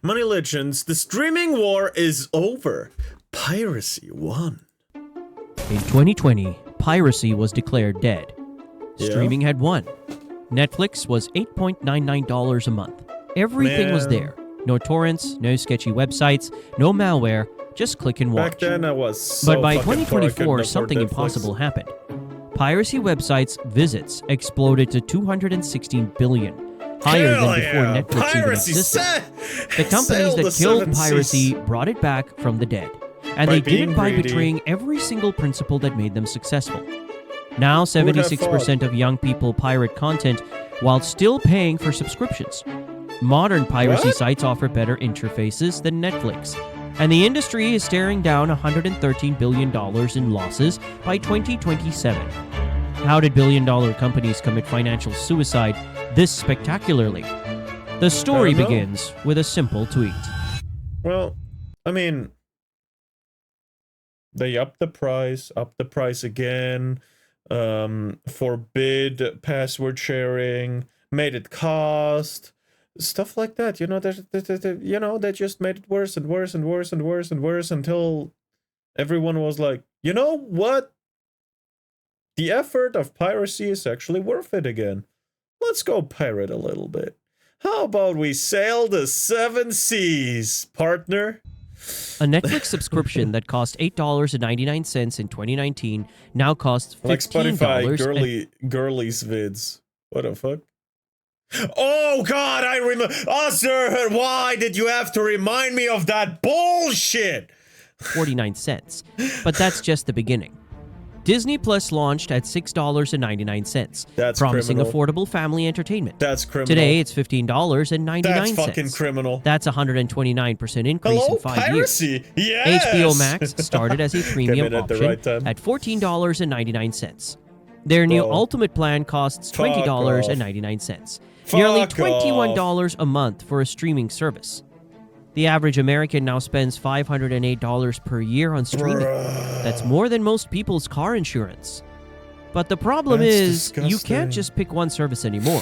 Money Legends, the streaming war is over. Piracy won. In 2020, Piracy was declared dead. Yeah. Streaming had won. Netflix was $8.99 a month. Everything was there. No torrents, no sketchy websites, no malware, just click and watch. Back then I was so But by fucking poor, I couldn't 2024, afford something Netflix. impossible happened. Piracy websites' visits exploded to 216 billion, higher Hell than before yeah. Netflix Piracy even existed. The companies sailed that the killed seven piracy seas. brought it back from the dead. And By they did being it by greedy. betraying every single principle that made them successful. Now, 76% of young people pirate content while still paying for subscriptions. Modern piracy What? sites offer better interfaces than Netflix. And the industry is staring down $113 billion in losses by 2027. How did billion-dollar companies commit financial suicide this spectacularly? The story I don't know. begins with a simple tweet. Well, I mean, they upped the price again, forbid password sharing, made it cost, stuff like that. You know, they just made it worse and worse and worse and worse and worse until everyone was like, you know what? The effort of piracy is actually worth it again. Let's go pirate a little bit. How about we sail the seven seas, partner? A Netflix subscription that cost $8.99 in 2019 now costs $15. Like Spotify, and girlies vids. What the fuck? Oh God, I remember. Oh, sir, why did you have to remind me of that bullshit? 49 cents. But that's just the beginning. Disney Plus launched at $6.99, That's promising criminal. affordable family entertainment. That's criminal. Today, it's $15.99. That's fucking criminal. That's a 129% increase Hello, in 5 years. piracy. Yes. HBO Max started as a premium in at the option right time. at $14.99. Their new Bro. ultimate plan costs Fuck $20.99, nearly Fuck $21 a month for a streaming service. The average American now spends $508 per year on streaming. That's more than most people's car insurance. But the problem That's is, you disgusting. can't just pick one service anymore.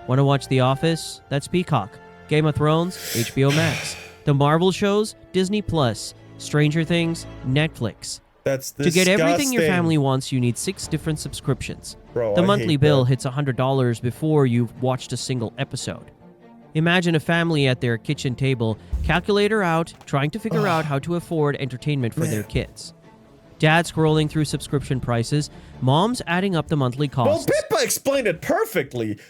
Want to watch The Office? That's Peacock. Game of Thrones? HBO Max. The Marvel shows? Disney Plus. Stranger Things? Netflix. That's To get everything your disgusting. family wants, you need 6 different subscriptions. Bro, The I monthly hate bill that. hits $100 before you've watched a single episode. Imagine a family at their kitchen table, calculator out, trying to figure out how to afford entertainment for their kids. Dad scrolling through subscription prices, mom's adding up the monthly Well, costs. Pippa explained it perfectly.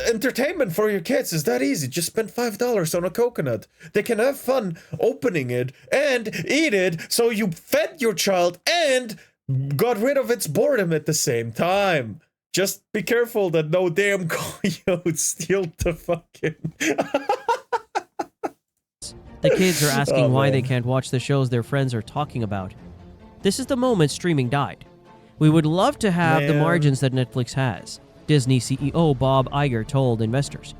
Entertainment for your kids is that easy. Just spend $5 on a coconut. They can have fun opening it and eat it, so you fed your child and got rid of its boredom at the same time. Just be careful that no damn coyotes steal the fucking... The kids are asking Oh, why man. they can't watch the shows their friends are talking about. This is the moment streaming died. We would love to have the Man. margins that Netflix has, Disney CEO Bob Iger told investors.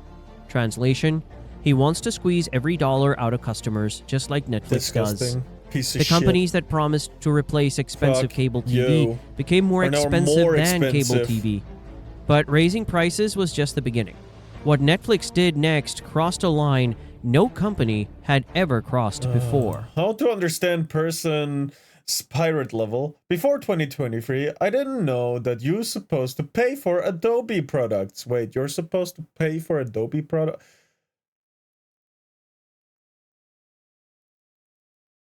Translation: he wants to squeeze every dollar out of customers, just like Netflix does. Disgusting piece of The shit. companies that promised to replace expensive Fuck cable TV you. became more Are now expensive more than cable expensive. TV. But raising prices was just the beginning. What Netflix did next crossed a line no company had ever crossed before. How to understand person's pirate level? Before 2023, I didn't know that you're supposed to pay for Adobe products. Wait, you're supposed to pay for Adobe product?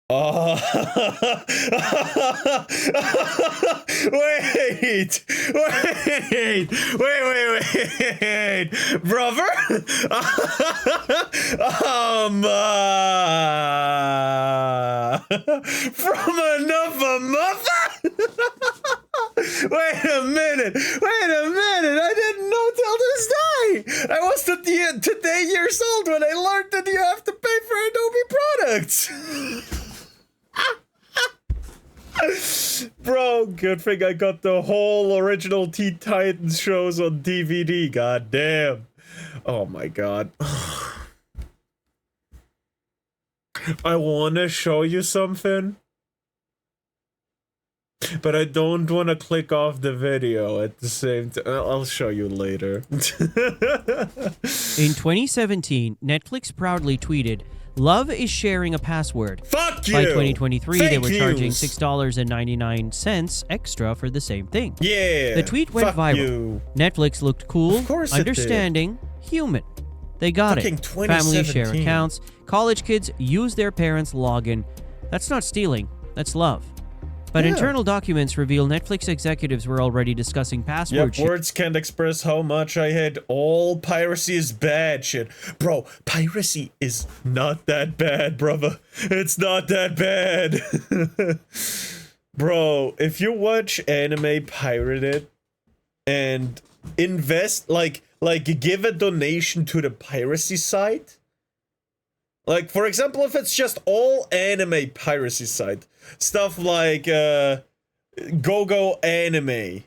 Oh. Wait, brother. From another mother. Wait a minute. I didn't know till this day. I was today years old when I learned that you have to pay for Adobe products. Bro, good thing I got the whole original Teen Titans shows on DVD. God damn. Oh my god. I wanna show you something. But I don't want to click off the video at the same time. I'll show you later. In 2017, Netflix proudly tweeted, "Love is sharing a password." Fuck you! By 2023, they Fake were charging news. $6.99 extra for the same thing. Yeah. The tweet went fuck viral. You. Netflix looked cool, Of course it did. understanding, human. They got Fucking it. Families share 2017. accounts. College kids use their parents' login. That's not stealing. That's love. But Yeah. internal documents reveal Netflix executives were already discussing password Yep, sharing. words can't express how much I hate all piracy is bad shit. Bro, piracy is not that bad, brother. It's not that bad. Bro, if you watch anime pirated and invest, like give a donation to the piracy site, like, for example, if it's just all anime piracy site, stuff like, Go Anime.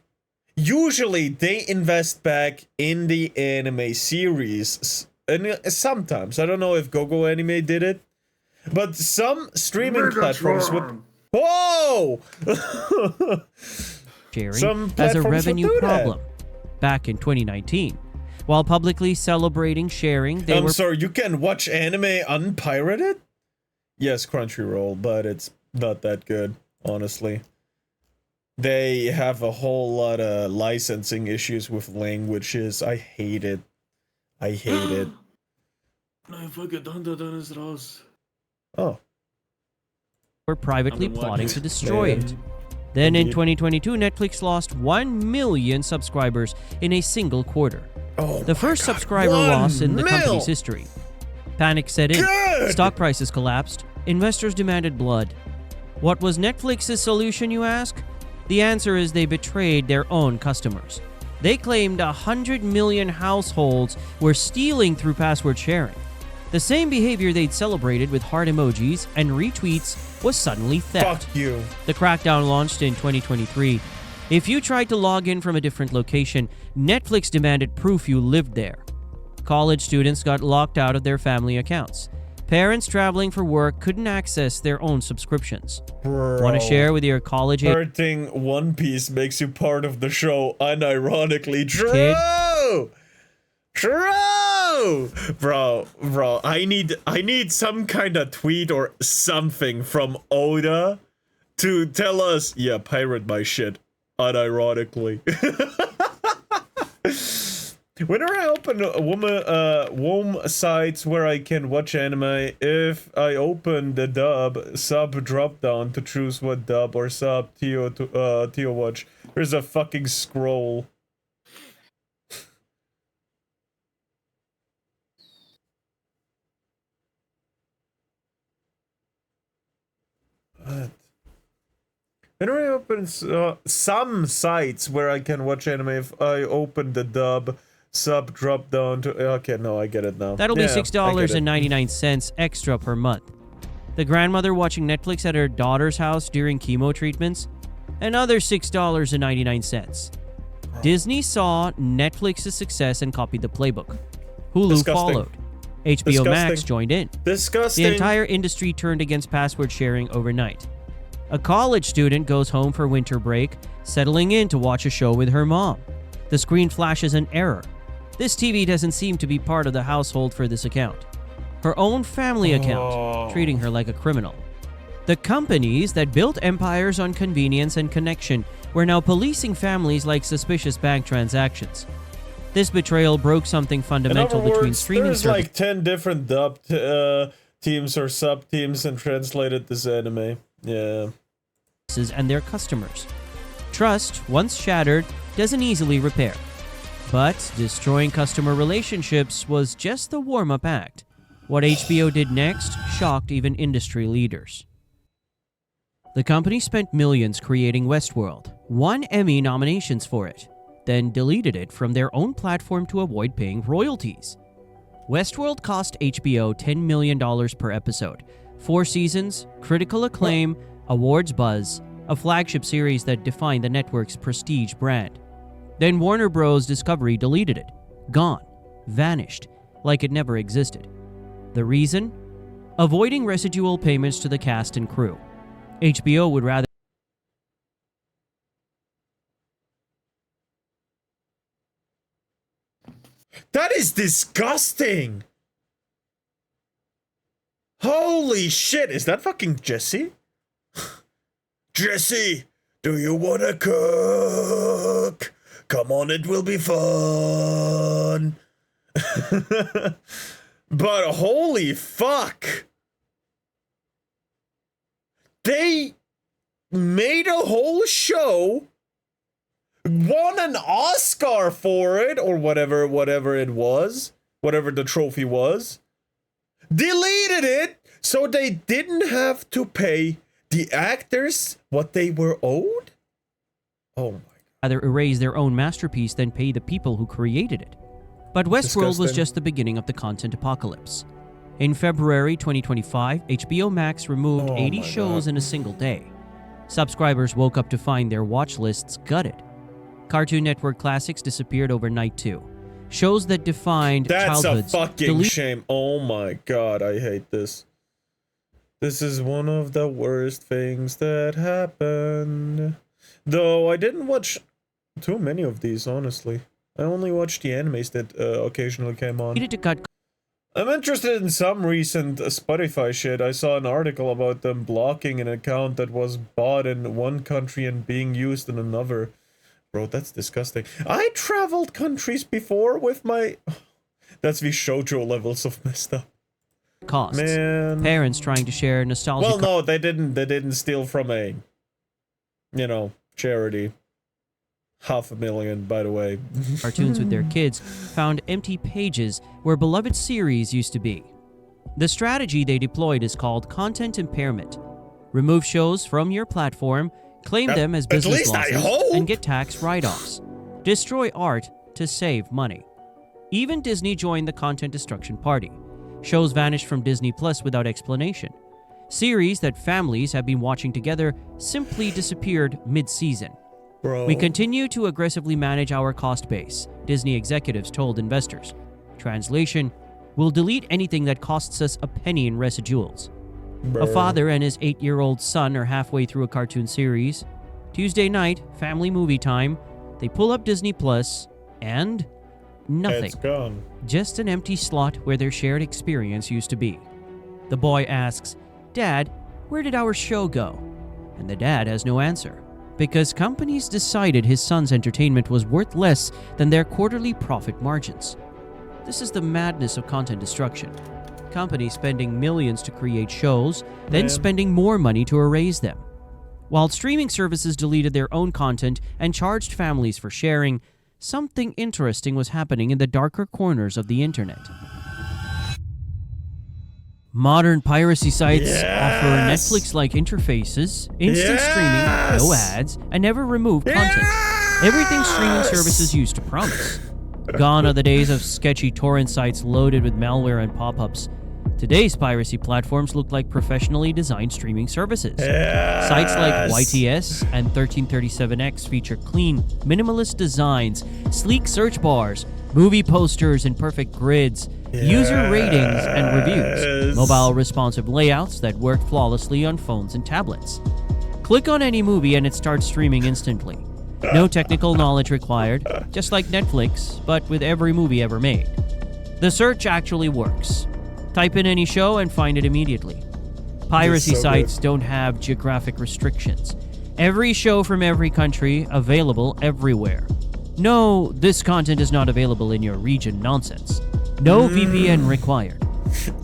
Usually, they invest back in the anime series. And sometimes, I don't know if Go Anime did it, but some streaming platforms would... Whoa! sharing Some as a platforms would revenue do that. problem back in 2019. While publicly celebrating sharing, they I'm were sorry, you can watch anime unpirated? Yes, Crunchyroll, but it's not that good, honestly. They have a whole lot of licensing issues with languages. I hate it. I hate it. Oh. privately I've been plotting watching. to destroy Man. it. Then in Indeed. 2022, Netflix lost 1 million subscribers in a single quarter. Oh The my first God, subscriber 1 loss in the mil! company's history. Panic set in. Good! Stock prices collapsed. Investors demanded blood. What was Netflix's solution, you ask? The answer is they betrayed their own customers. They claimed 100 million households were stealing through password sharing. The same behavior they'd celebrated with heart emojis and retweets was suddenly theft. Fuck you. The crackdown launched in 2023. If you tried to log in from a different location, Netflix demanded proof you lived there. College students got locked out of their family accounts. Parents traveling for work couldn't access their own subscriptions. Bro. Want to share with your college age Hurting One Piece makes you part of the show, unironically. True! True! Bro, I need some kind of tweet or something from Oda to tell us, yeah, pirate my shit, unironically. Whenever I open WOM sites where I can watch anime, if I open the dub sub drop down to choose what dub or sub Tio watch, there's a fucking scroll. What? Whenever I open some sites where I can watch anime, if I open the dub sub drop down to... Okay, no, I get it now. That'll be Yeah, I get it. $6.99 extra per month. The grandmother watching Netflix at her daughter's house during chemo treatments? Another $6.99. Disney saw Netflix's success and copied the playbook. Hulu Disgusting. followed. HBO Max Disgusting. joined in. Disgusting. The entire industry turned against password sharing overnight. A college student goes home for winter break, settling in to watch a show with her mom. The screen flashes an error. This TV doesn't seem to be part of the household for this account. Her own family account, treating her like a criminal. The companies that built empires on convenience and connection were now policing families like suspicious bank transactions. This betrayal broke something In fundamental other between words, streaming there's services like 10 different dub teams or sub teams and translated this anime. Yeah. and their customers. Trust, once shattered, doesn't easily repair. But destroying customer relationships was just the warm-up act. What HBO did next shocked even industry leaders. The company spent millions creating Westworld, won Emmy nominations for it, then deleted it from their own platform to avoid paying royalties. Westworld cost HBO $10 million per episode, 4 seasons, critical acclaim, awards buzz, a flagship series that defined the network's prestige brand. Then Warner Bros. Discovery deleted it, gone, vanished, like it never existed. The reason? Avoiding residual payments to the cast and crew. HBO would rather That is disgusting. Holy shit, is that fucking Jesse? Jesse, do you wanna cook? Come on, it will be fun. But holy fuck. They made a whole show, won an Oscar for it, or whatever it was, whatever the trophy was, deleted it so they didn't have to pay the actors what they were owed? Oh my. Rather erase their own masterpiece than pay the people who created it. But Westworld was just the beginning of the content apocalypse. In February 2025, HBO Max removed 80 shows in a single day. Subscribers woke up to find their watch lists gutted. Cartoon Network classics disappeared overnight too. Shows that defined childhoods. That's a fucking shame. Oh my god, I hate this. This is one of the worst things that happened. Though I didn't watch too many of these, honestly. I only watched the animes that occasionally came on. Needed to cut. I'm interested in some recent Spotify shit. I saw an article about them blocking an account that was bought in one country and being used in another. Bro, that's disgusting. I traveled countries before with my... That's the shoujo levels of messed up. Costs. Man. Parents trying to share nostalgia. Well, no, they didn't steal from a, you know, charity. $500,000, by the way. Cartoons with their kids found empty pages where beloved series used to be. The strategy they deployed is called content impairment. Remove shows from your platform, claim them as business losses, and get tax write-offs. Destroy art to save money. Even Disney joined the content destruction party. Shows vanished from Disney Plus without explanation. Series that families have been watching together simply disappeared mid-season. Bro. We continue to aggressively manage our cost base, Disney executives told investors. Translation, we'll delete anything that costs us a penny in residuals. Bro. A father and his 8-year-old son are halfway through a cartoon series. Tuesday night, family movie time. They pull up Disney Plus, and nothing. It's gone. Just an empty slot where their shared experience used to be. The boy asks, "Dad, where did our show go?" And the dad has no answer. Because companies decided his son's entertainment was worth less than their quarterly profit margins. This is the madness of content destruction. Companies spending millions to create shows, then spending more money to erase them. While streaming services deleted their own content and charged families for sharing, something interesting was happening in the darker corners of the internet. Modern piracy sites offer Netflix-like interfaces, instant streaming, no ads, and never remove content. Everything streaming services used to promise. Gone are the days of sketchy torrent sites loaded with malware and pop-ups. Today's piracy platforms look like professionally designed streaming services. Sites like YTS and 1337X feature clean, minimalist designs, sleek search bars, movie posters in perfect grids, user ratings and reviews, mobile responsive layouts that work flawlessly on phones and tablets. Click on any movie and it starts streaming instantly. No technical knowledge required, just like Netflix, but with every movie ever made. The search actually works. Type in any show and find it immediately. Piracy sites don't have geographic restrictions. Every show from every country available everywhere. No, this content is not available in your region nonsense. No VPN required.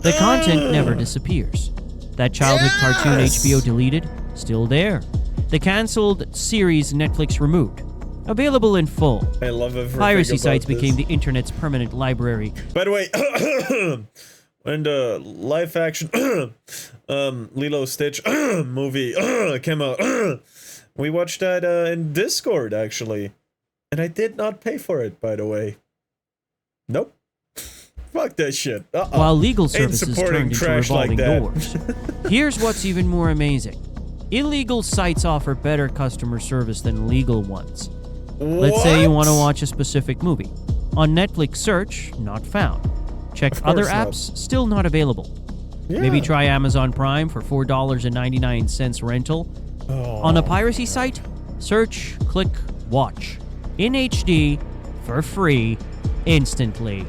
The content never disappears. That childhood cartoon HBO deleted, still there. The cancelled series Netflix removed, available in full. I love it. Piracy sites became the internet's permanent library. By the way, when the live action Lilo Stitch movie came out, we watched that in Discord actually, and I did not pay for it, by the way. Nope. Fuck that shit. While legal services turned into revolving like doors. Here's what's even more amazing. Illegal sites offer better customer service than legal ones. Let's say you want to watch a specific movie. On Netflix search, not found. Check other apps, still not available. Maybe try Amazon Prime for $4.99 rental. On a piracy site, search, click, watch. In HD, for free, instantly.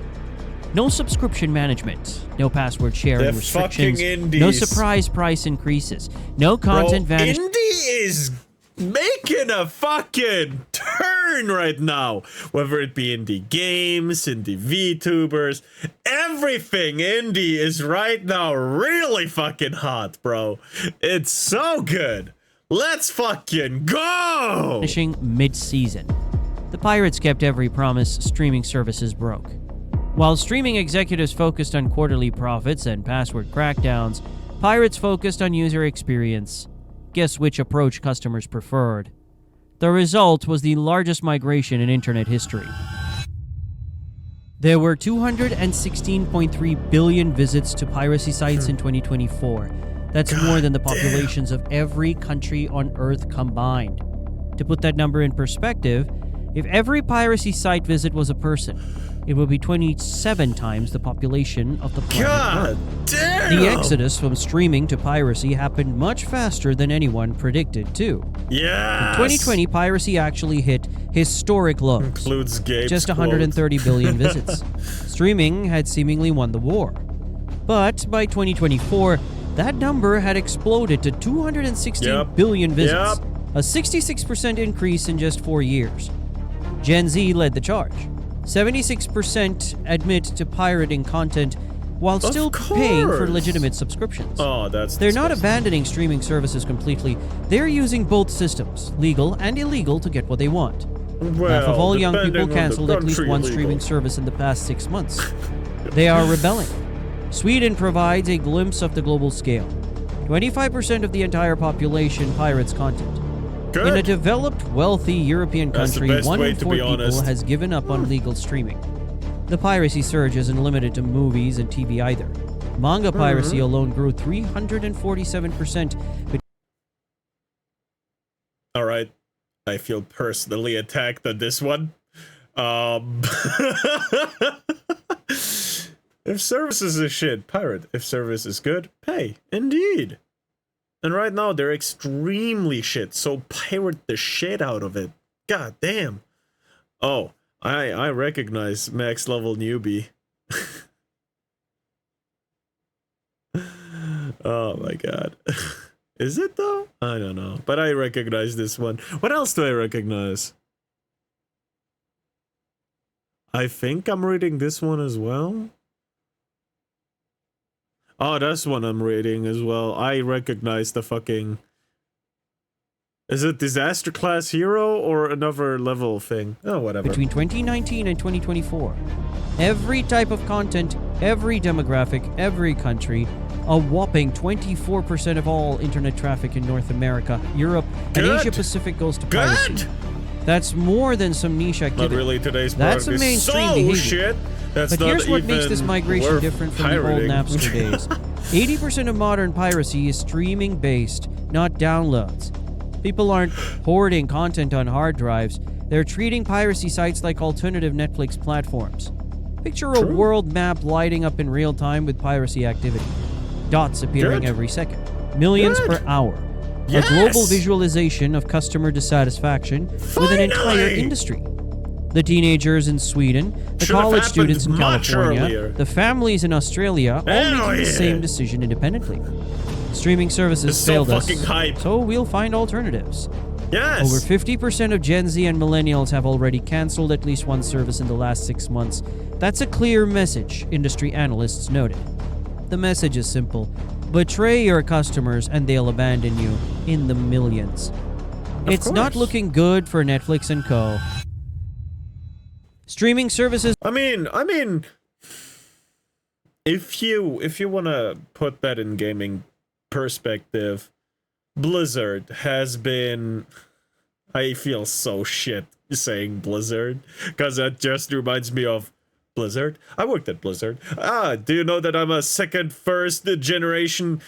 No subscription management, no password sharing The restrictions, fucking indies. no surprise price increases, no content Bro, vanishing. indie is making a fucking turn right now. Whether it be indie games, indie VTubers, everything indie is right now really fucking hot, bro. It's so good. Let's fucking go! Finishing mid-season. The pirates kept every promise streaming services broke. While streaming executives focused on quarterly profits and password crackdowns, pirates focused on user experience. Guess which approach customers preferred? The result was the largest migration in internet history. There were 216.3 billion visits to piracy sites in 2024. That's more than the populations of every country on Earth combined. To put that number in perspective, if every piracy site visit was a person, it would be 27 times the population of the planet God Earth. damn! The exodus from streaming to piracy happened much faster than anyone predicted, too. Yes! In 2020, piracy actually hit historic lows. Includes Gabe's Just 130 billion visits. Streaming had seemingly won the war. But by 2024, that number had exploded to 216 billion visits, a 66% increase in just 4 years. Gen Z led the charge. 76% admit to pirating content while still paying for legitimate subscriptions. Oh, that's They're not disgusting. abandoning streaming services completely. They're using both systems, legal and illegal, to get what they want. Well, Half of all young depending people on the canceled at least country, one illegal. streaming service in the past 6 months. They are rebelling. Sweden provides a glimpse of the global scale. 25% of the entire population pirates content. Good. In a developed, wealthy European That's the country, best 1 way in to 4 be people honest. has given up on legal streaming. The piracy surge isn't limited to movies and TV either. Manga piracy alone grew 347%. All right, I feel personally attacked on this one. If services is shit, pirate. If service is good, pay. Indeed. And right now they're extremely shit, so pirate the shit out of it. God damn. Oh, I recognize max level newbie. Oh my god. Is it though? I don't know. But I recognize this one. What else do I recognize? I think I'm reading this one as well. Oh, that's one I'm reading as well. I recognize the fucking... Is it Disaster Class Hero or another level thing? Oh, whatever. Between 2019 and 2024, every type of content, every demographic, every country, a whopping 24% of all internet traffic in North America, Europe, and Good. Asia Pacific goes to piracy. Good! That's more than some niche Not activity. really today's That's product a is mainstream so behavior. shit. That's But not here's what makes this even migration worth different from pirating. the old Napster days. 80% of modern piracy is streaming based, not downloads. People aren't hoarding content on hard drives. They're treating piracy sites like alternative Netflix platforms. Picture a True. world map lighting up in real time with piracy activity. Dots appearing Good. every second. Millions Good. per hour. Yes! A global visualization of customer dissatisfaction with an entire Finally! industry. The teenagers in Sweden, the Should've college happened students in much California, earlier. the families in Australia, all Hell making the yeah. same decision independently. Streaming services It's so failed us, fucking hype. so we'll find alternatives. Yes! Over 50% of Gen Z and millennials have already canceled at least one service in the last 6 months. That's a clear message, industry analysts noted. The message is simple. Betray your customers and they'll abandon you in the millions. It's not course. looking good for Netflix and Co. Streaming services I mean, if you wanna put that in gaming perspective, Blizzard has been... I feel so shit saying Blizzard, because that just reminds me of Blizzard. I worked at Blizzard. Do you know that I'm a first generation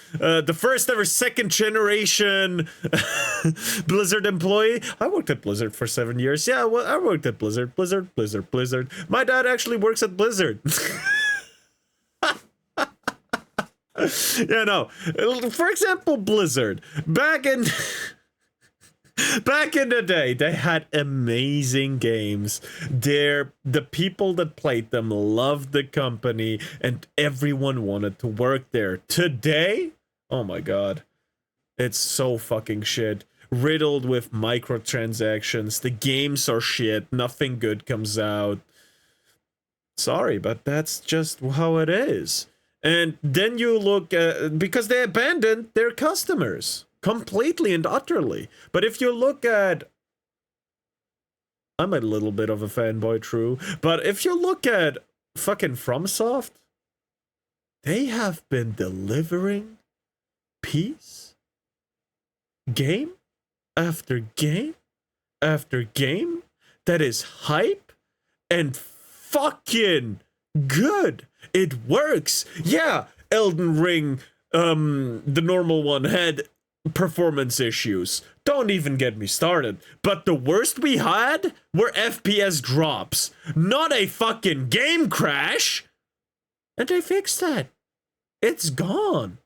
Blizzard employee? I worked at Blizzard for 7 years. Yeah, well, I worked at Blizzard. Blizzard. My dad actually works at Blizzard. Yeah, no. For example, Blizzard. Back in... Back in the day, they had amazing games. The people that played them loved the company, and everyone wanted to work there. Today, oh my god, it's so fucking shit. Riddled with microtransactions. The games are shit. Nothing good comes out. Sorry, but that's just how it is. And then you look at, because they abandoned their customers completely and utterly. But if you look at, I'm a little bit of a fanboy, true, but if you look at fucking FromSoft, they have been delivering peace, game after game after game that is hype and fucking good. It works. Yeah, Elden Ring, the normal one, had performance issues. Don't even get me started. But the worst we had were FPS drops, not a fucking game crash. And they fixed that. It's gone.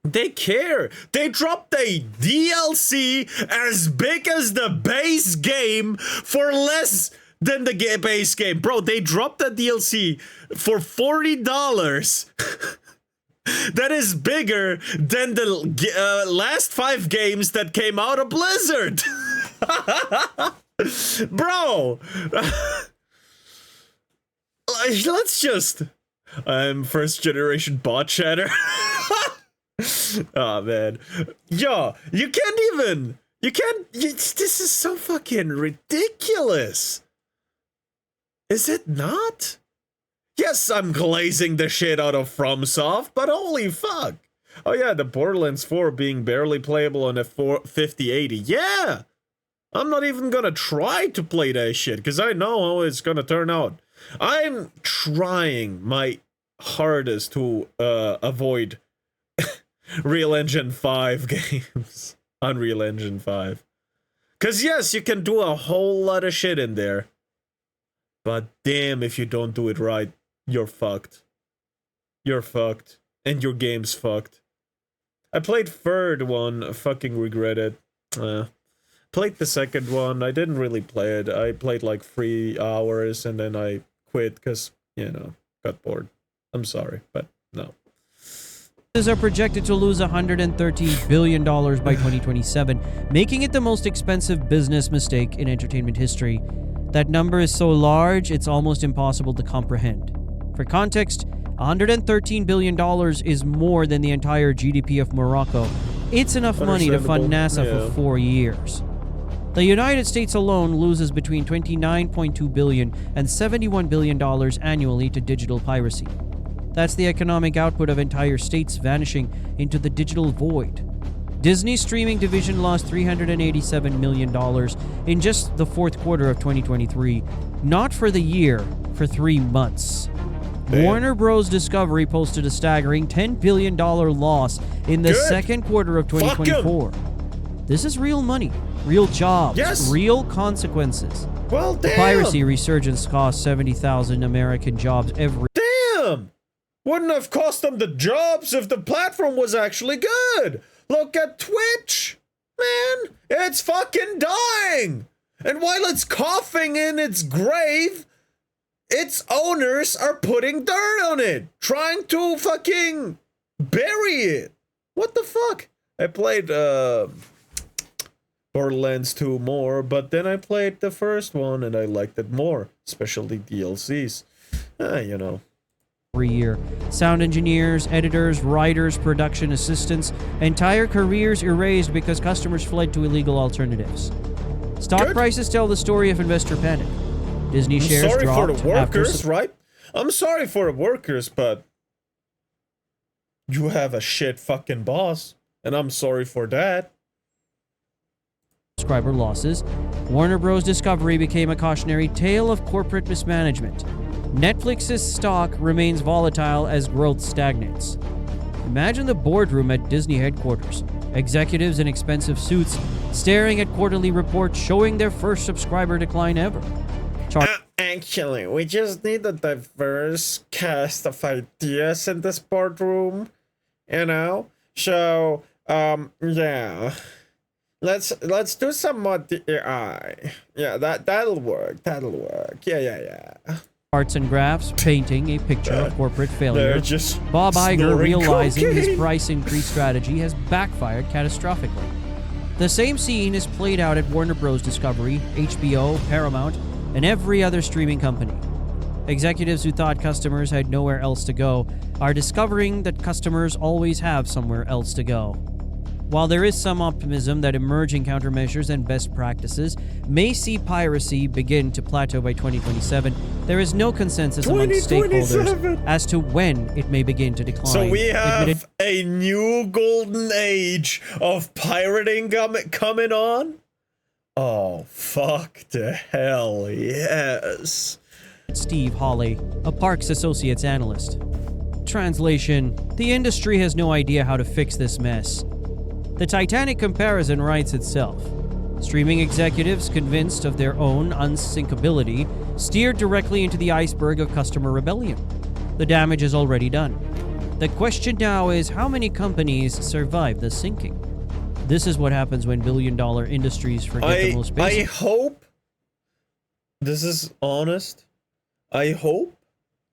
They care. They dropped a DLC as big as the base game for less than the base game. Bro, they dropped the DLC for $40. That is bigger than the last 5 games that came out of Blizzard. Bro. Let's just... I'm first generation bot chatter. Oh man. Yo, you can't even... this is so fucking ridiculous. Is it not? Yes, I'm glazing the shit out of FromSoft, but holy fuck. Oh yeah, the Borderlands 4 being barely playable on a 5080. Yeah! I'm not even gonna try to play that shit, because I know how it's gonna turn out. I'm trying my hardest to avoid Real Engine 5 games. Unreal Engine 5. Because yes, you can do a whole lot of shit in there. But damn, if you don't do it right, you're fucked. You're fucked. And your game's fucked. I played third one, fucking regret it. Played the second one, I didn't really play it. I played like 3 hours and then I quit because, you know, got bored. I'm sorry, but no. Are projected to lose $130 billion by 2027, making it the most expensive business mistake in entertainment history. That number is so large, it's almost impossible to comprehend. For context, $113 billion is more than the entire GDP of Morocco. It's enough money to fund NASA for 4 years. The United States alone loses between $29.2 billion and $71 billion annually to digital piracy. That's the economic output of entire states vanishing into the digital void. Disney's streaming division lost $387 million in just the fourth quarter of 2023. Not for the year, for 3 months. Damn. Warner Bros. Discovery posted a staggering $10 billion loss in the second quarter of 2024. This is real money, real jobs, real consequences. Well, damn. The piracy resurgence cost 70,000 American jobs every... Damn! Wouldn't have cost them the jobs if the platform was actually good. Look at Twitch. Man, it's fucking dying. And while it's coughing in its grave, its owners are putting dirt on it, trying to fucking bury it. What the fuck? I played Borderlands 2 more, but then I played the first one and I liked it more, especially DLCs. You know. Every year. Sound engineers, editors, writers, production assistants, entire careers erased because customers fled to illegal alternatives. Stock prices tell the story of investor panic. Disney shares dropped. I'm sorry for the workers, right? I'm sorry for the workers, but you have a shit fucking boss, and I'm sorry for that. Subscriber losses. Warner Bros. Discovery became a cautionary tale of corporate mismanagement. Netflix's stock remains volatile as growth stagnates. Imagine the boardroom at Disney headquarters. Executives in expensive suits staring at quarterly reports showing their first subscriber decline ever. Actually, we just need a diverse cast of ideas in this boardroom, you know? So, yeah. Let's do some more DI. Yeah, that'll work. That'll work. Yeah. Arts and graphs painting a picture of corporate failure. They're just Bob Iger snoring realizing his cocaine. price increase strategy has backfired catastrophically. The same scene is played out at Warner Bros. Discovery, HBO, Paramount, and every other streaming company. Executives who thought customers had nowhere else to go are discovering that customers always have somewhere else to go. While there is some optimism that emerging countermeasures and best practices may see piracy begin to plateau by 2027, there is no consensus among stakeholders as to when it may begin to decline. So we have a new golden age of pirating coming on? Oh, fuck the hell, yes. Steve Hawley, a Parks Associates analyst. Translation: the industry has no idea how to fix this mess. The Titanic comparison writes itself. Streaming executives, convinced of their own unsinkability, steered directly into the iceberg of customer rebellion. The damage is already done. The question now is how many companies survive the sinking? This is what happens when billion-dollar industries forget the most basic. I hope, this is honest, I hope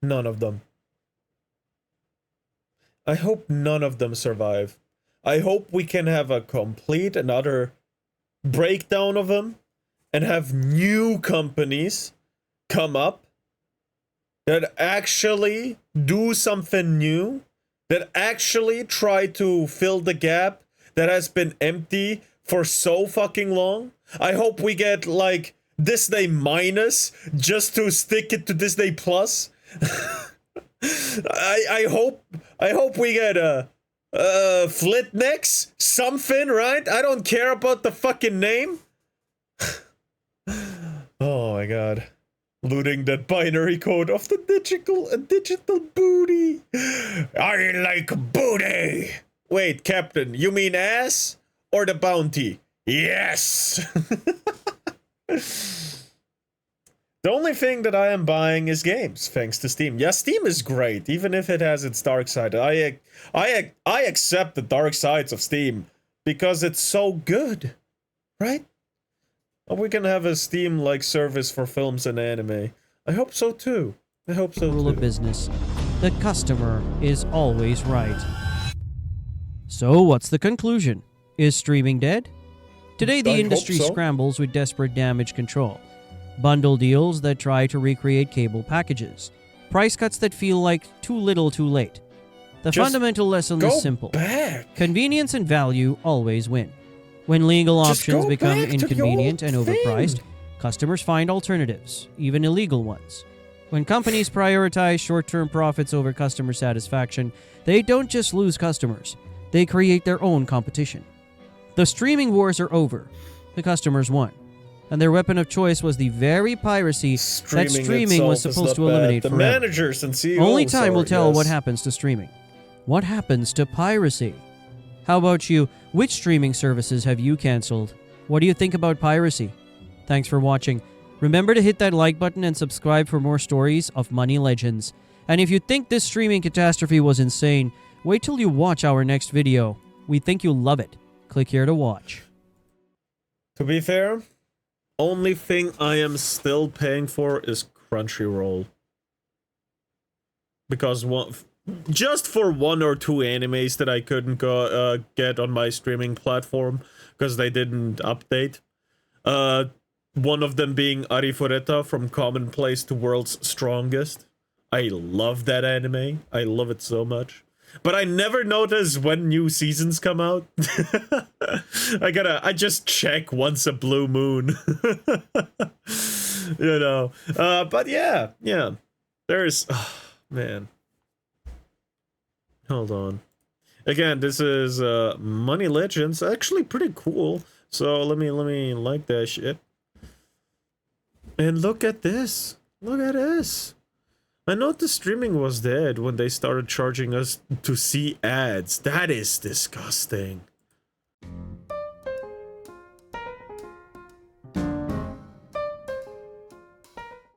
none of them. I hope none of them survive. I hope we can have a complete and utter breakdown of them and have new companies come up that actually do something new, that actually try to fill the gap that has been empty for so fucking long. I hope we get like Disney Minus just to stick it to Disney Plus. I hope we get a Flitnex something, right? I don't care about the fucking name. Oh my god. Looting that binary code of the digital booty. I like booty. Wait, Captain, you mean ass or the bounty? Yes. The only thing that I am buying is games, thanks to Steam. Yeah, Steam is great, even if it has its dark side. I accept the dark sides of Steam because it's so good, right? We can have a Steam-like service for films and anime. I hope so too. I hope so Rule too. of business. The customer is always right. So what's the conclusion? Is streaming dead? Today the I hope industry so. scrambles with desperate damage control. Bundle deals that try to recreate cable packages. Price cuts that feel like too little too late. The Just fundamental lesson Go is simple. back. Convenience and value always win. When legal Just options go become back to the inconvenient old and overpriced, thing. customers find alternatives, even illegal ones. When companies prioritize short-term profits over customer satisfaction, they don't just lose customers, they create their own competition. The streaming wars are over. The customers won. And their weapon of choice was the very piracy that streaming was itself is supposed to not bad. eliminate The forever. managers and CEOs Only time will are, tell yes. what happens to streaming. What happens to piracy? How about you? Which streaming services have you canceled? What do you think about piracy? Thanks for watching. Remember to hit that like button and subscribe for more stories of money legends. And if you think this streaming catastrophe was insane, wait till you watch our next video. We think you'll love it. Click here to watch. To be fair, only thing I am still paying for is Crunchyroll. Because just for one or two animes that I couldn't go get on my streaming platform because they didn't update. One of them being Arifureta from Commonplace to World's Strongest. I love that anime. I love it so much. But I never notice when new seasons come out. I just check once a blue moon. You know. But yeah. There's, man. Hold on. Again, this is Money Legends. Actually pretty cool. So let me like that shit. And look at this. Look at this. I know the streaming was dead when they started charging us to see ads. That is disgusting.